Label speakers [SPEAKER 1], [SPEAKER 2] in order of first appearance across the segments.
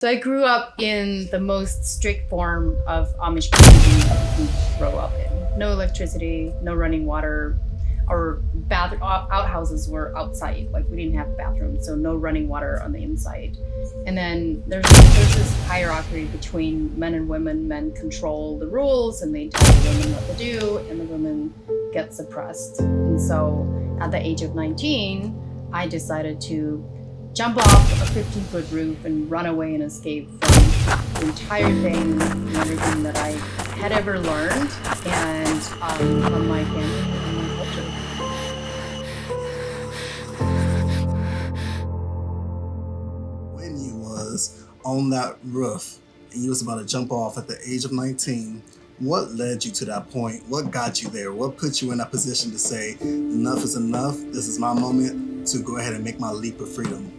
[SPEAKER 1] So I grew up in the most strict form of Amish community you can grow up in. No electricity, no running water, our outhouses were outside. Like we didn't have bathrooms, so no running water on the inside. And then there's this hierarchy between men and women. Men control the rules and they tell the women what to do, and the women get suppressed. And so at the age of 19, I decided to jump off a 15-foot roof and run away and escape from the entire thing and everything that I had ever learned, and from my family and my culture.
[SPEAKER 2] When you was on that roof and you was about to jump off at the age of 19, what led you to that point? What got you there? What put you in that position to say, enough is enough, this is my moment to go ahead and make my leap of freedom?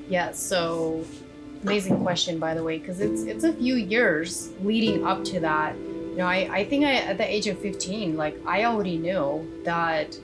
[SPEAKER 1] Yeah, so amazing question, by the way, because it's a few years leading up to that. You know, I think at the age of 15, like I already knew that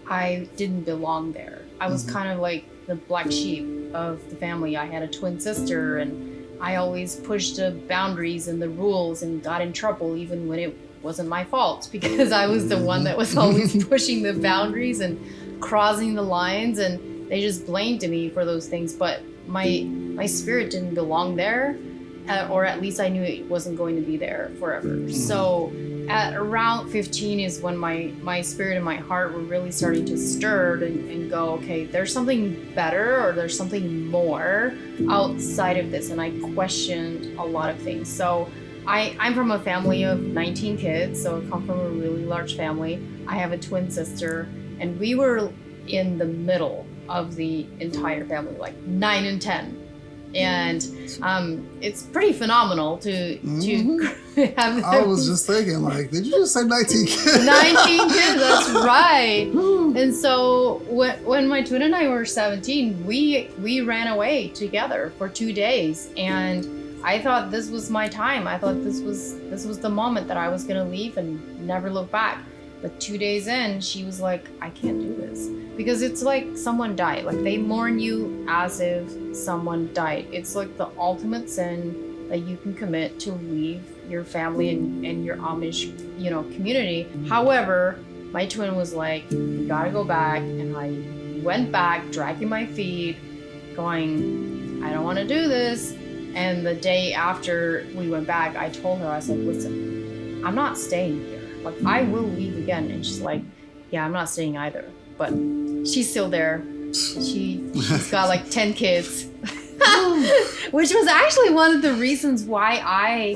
[SPEAKER 1] I didn't belong there. I was kind of like the black sheep of the family. I had a twin sister, and I always pushed the boundaries and the rules and got in trouble even when it wasn't my fault, because I was the one that was always pushing the boundaries and crossing the lines, and they just blamed me for those things. But my spirit didn't belong there, or at least I knew it wasn't going to be there forever. So at around 15 is when my spirit and my heart were really starting to stir and go, okay, there's something better, or there's something more outside of this. And I questioned a lot of things. So I'm from a family of 19 kids, so I come from a really large family. I have a twin sister, and we were in the middle of the entire family, like 9 and 10. And it's pretty phenomenal to have.
[SPEAKER 2] I was just thinking, like, did you just say 19 kids?
[SPEAKER 1] 19 kids, that's right. And so when my twin and I were 17, we ran away together for 2 days, and I thought this was my time. I thought this was the moment that I was gonna leave and never look back. But 2 days in, she was like, I can't do this. Because it's like someone died. Like they mourn you as if someone died. It's like the ultimate sin that you can commit to leave your family and your Amish, community. However, my twin was like, you gotta go back. And I went back, dragging my feet, going, I don't wanna do this. And the day after we went back, I told her, I said, listen, I'm not staying here. Like, I will leave again. And she's like, yeah, I'm not staying either. But she's still there. She's got like 10 kids. Which was actually one of the reasons why I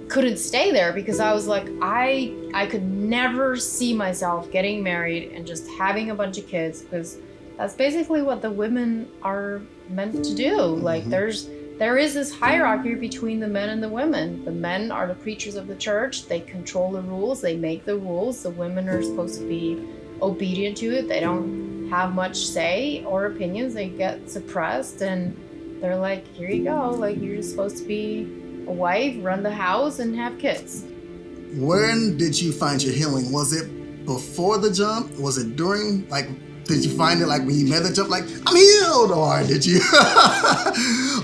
[SPEAKER 1] couldn't stay there, because I was like, I could never see myself getting married and just having a bunch of kids, because that's basically what the women are meant to do. Like there is this hierarchy between the men and the women. The men are the preachers of the church. They control the rules. They make the rules. The women are supposed to be obedient to it. They don't have much say or opinions. They get suppressed, and they're like, here you go. Like, you're just supposed to be a wife, run the house, and have kids.
[SPEAKER 2] When did you find your healing? Was it before the jump? Was it during? Like, did you find it like when you made the jump, like, I'm healed? Or did you?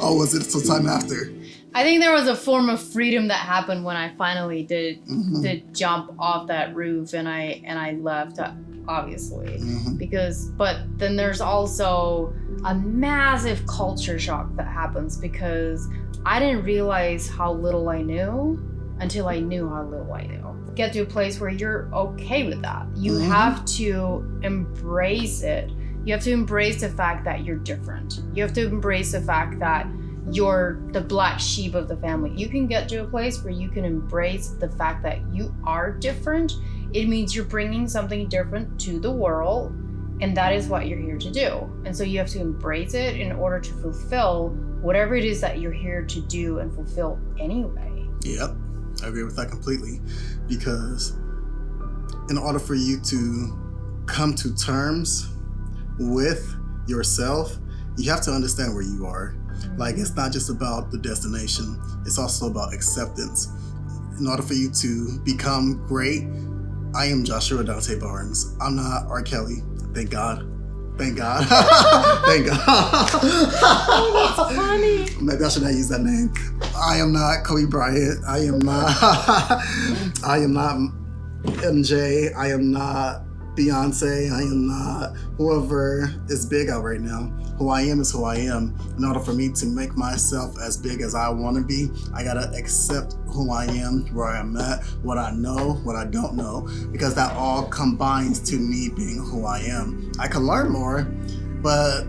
[SPEAKER 2] Or was it sometime after?
[SPEAKER 1] I think there was a form of freedom that happened when I finally did jump off that roof, and I left, obviously. But then there's also a massive culture shock that happens, because I didn't realize how little I knew until I knew how little I knew. Get to a place where you're okay with that. You have to embrace it. You have to embrace the fact that you're different. You have to embrace the fact that you're the black sheep of the family. You can get to a place where you can embrace the fact that you are different. It means you're bringing something different to the world, and that is what you're here to do. And so you have to embrace it in order to fulfill whatever it is that you're here to do and fulfill anyway.
[SPEAKER 2] Yep, I agree with that completely, because in order for you to come to terms with yourself, you have to understand where you are. Like, it's not just about the destination, it's also about acceptance. In order for you to become great, I am Joshua Dante Barnes. I'm not R. Kelly, thank God. Thank God. Thank God.
[SPEAKER 1] Oh, that's funny.
[SPEAKER 2] Maybe I should not use that name. I am not Kobe Bryant. I am not MJ. I am not Beyonce. I am not whoever is big out right now. Who I am is who I am. In order for me to make myself as big as I want to be, I gotta accept who I am, where I'm at, what I know, what I don't know, because that all combines to me being who I am. I can learn more, but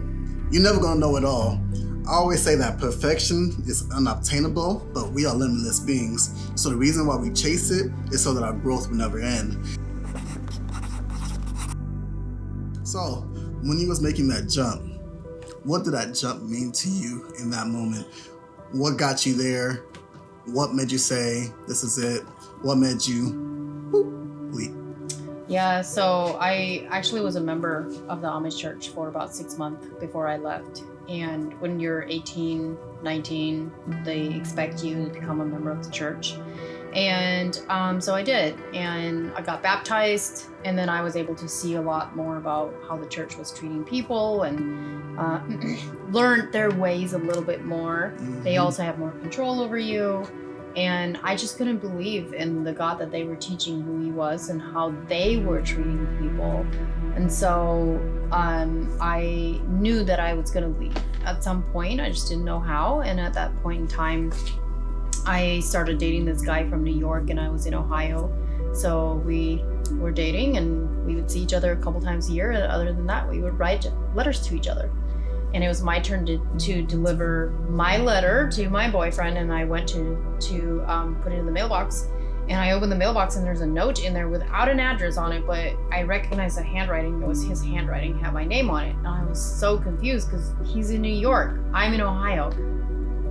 [SPEAKER 2] you're never gonna know it all. I always say that perfection is unobtainable, but we are limitless beings. So the reason why we chase it is so that our growth will never end. So, when you was making that jump, what did that jump mean to you in that moment? What got you there? What made you say, this is it? What made you leap?
[SPEAKER 1] Yeah, so I actually was a member of the Amish church for about 6 months before I left. And when you're 18, 19, they expect you to become a member of the church. And so I did, and I got baptized, and then I was able to see a lot more about how the church was treating people and learned their ways a little bit more. Mm-hmm. They also have more control over you. And I just couldn't believe in the God that they were teaching who he was and how they were treating people. And so I knew that I was going to leave at some point. I just didn't know how. And at that point in time, I started dating this guy from New York, and I was in Ohio. So we were dating, and we would see each other a couple times a year. And other than that, we would write letters to each other. And it was my turn to deliver my letter to my boyfriend, and I went to put it in the mailbox. And I opened the mailbox, and there's a note in there without an address on it, but I recognized the handwriting. It was his handwriting, had my name on it. And I was so confused because he's in New York. I'm in Ohio.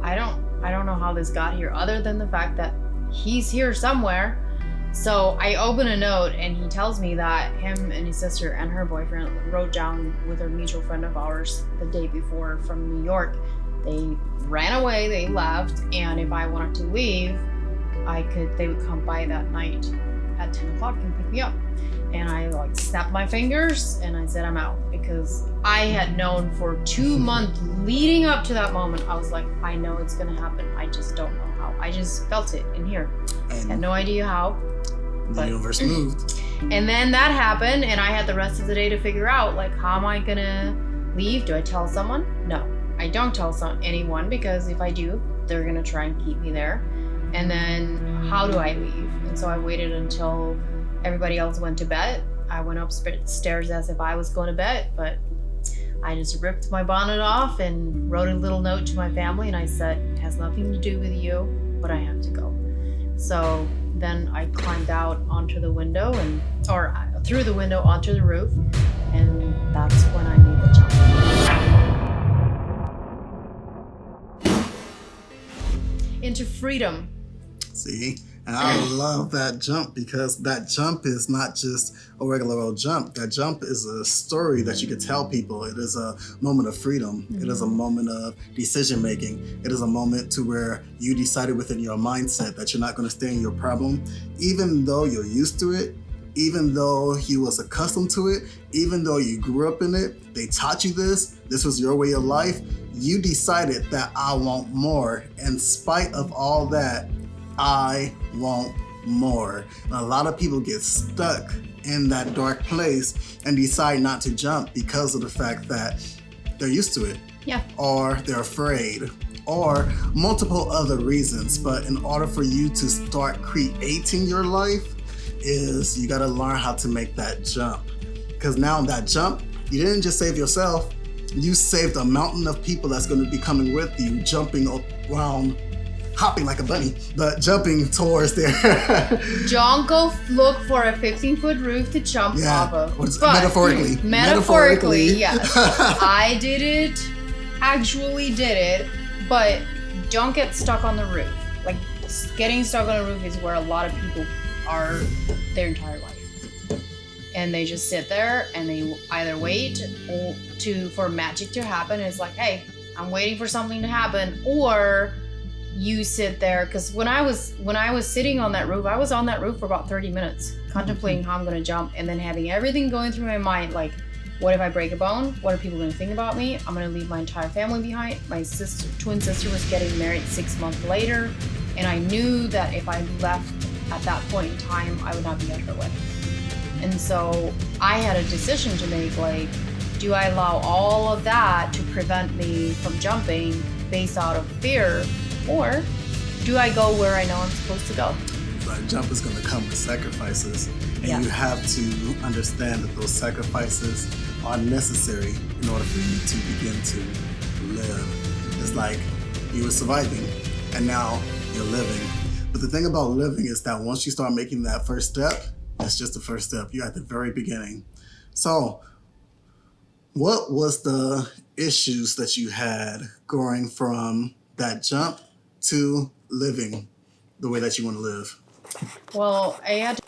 [SPEAKER 1] I don't know how this got here, other than the fact that he's here somewhere. So I open a note, and he tells me that him and his sister and her boyfriend wrote down with a mutual friend of ours the day before from New York. They ran away, they left, and if I wanted to leave, they would come by that night at 10 o'clock and pick me up. And I snapped my fingers and I said, I'm out, because I had known for 2 months leading up to that moment. I was like, I know it's gonna happen. I just don't know how. I just felt it in here. And had no idea how.
[SPEAKER 2] The universe moved.
[SPEAKER 1] And then that happened, and I had the rest of the day to figure out, how am I gonna leave? Do I tell someone? No, I don't tell anyone, because if I do, they're gonna try and keep me there. And then how do I leave? And so I waited until everybody else went to bed. I went upstairs as if I was going to bed, but I just ripped my bonnet off and wrote a little note to my family, and I said, it has nothing to do with you, but I have to go. So then I climbed out onto the window or through the window onto the roof, and that's when I made the jump into freedom.
[SPEAKER 2] See, and I love that jump, because that jump is not just a regular old jump. That jump is a story that you could tell people. It is a moment of freedom. Mm-hmm. It is a moment of decision making. It is a moment to where you decided within your mindset that you're not going to stay in your problem, even though you're used to it, even though you was accustomed to it, even though you grew up in it, they taught you this was your way of life. You decided that I want more. In spite of all that, I want more. And a lot of people get stuck in that dark place and decide not to jump because of the fact that they're used to it.
[SPEAKER 1] Yeah.
[SPEAKER 2] Or they're afraid, or multiple other reasons. But in order for you to start creating your life, is you gotta learn how to make that jump. Because now that jump, you didn't just save yourself, you saved a mountain of people that's gonna be coming with you, jumping around, hopping like a bunny, but jumping towards there.
[SPEAKER 1] Don't go look for a 15-foot roof to jump off of.
[SPEAKER 2] Metaphorically.
[SPEAKER 1] Metaphorically, yes. I actually did it, but don't get stuck on the roof. Getting stuck on a roof is where a lot of people are their entire life. And they just sit there and they either wait for magic to happen. It's like, hey, I'm waiting for something to happen, or you sit there, because when I was sitting on that roof, I was on that roof for about 30 minutes contemplating how I'm going to jump, and then having everything going through my mind, What if I break a bone? What are people going to think about me? I'm going to leave my entire family behind. My twin sister was getting married 6 months later, and I knew that if I left at that point in time, I would not be at her wedding. And so I had a decision to make, like, do I allow all of that to prevent me from jumping based out of fear, or do I go where I know I'm supposed to go?
[SPEAKER 2] But jump is going to come with sacrifices, and
[SPEAKER 1] Yeah.
[SPEAKER 2] you have to understand that those sacrifices are necessary in order for you to begin to live. It's like you were surviving, and now you're living. But the thing about living is that once you start making that first step, it's just the first step. You're at the very beginning. So, what was the issues that you had going from that jump to living the way that you want to live?
[SPEAKER 1] Well, I had